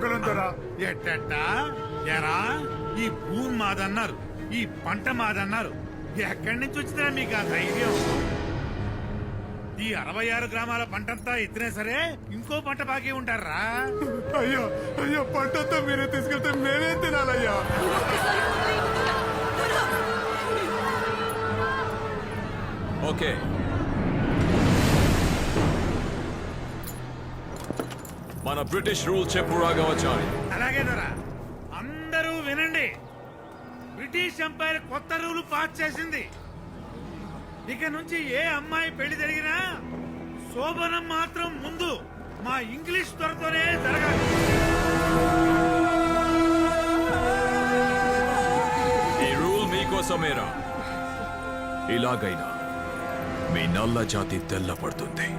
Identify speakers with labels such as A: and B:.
A: శ్రీకాకుళం దొరా. ఎట్టా ఎరా ఈ భూమి మాదన్నారు, ఈ పంట మాదన్నారు. ఎక్కడి నుంచి వచ్చిందా మీకు ఆ ధైర్యం? ఈ 66 గ్రామాల పంటంతా ఎత్తినా సరే ఇంకో పంట బాకీ ఉంటారా?
B: అయ్యా అయ్యా, పంటంతా మీరే తీసుకెళ్తే మేమేం తినాలయ్యా?
C: ఓకే, మన బ్రిటిష్ రూల్ చెప్పు రాఘవాచారి.
A: అలాగే దొరా, అందరూ వినండి. బ్రిటిష్ ఎంపైర్ కొత్త రూల్ పాస్ చేసింది. ఇక నుంచి ఏ అమ్మాయి పెళ్లి జరిగినా శోభనం మాత్రం ముందు మా ఇంగ్లీష్ త్వరతోనే జరగాలి.
C: ఈ రూల్ మీకోసమేరా. ఇలాగైనా మీ నల్ల జాతి తెల్లపడుతుంది.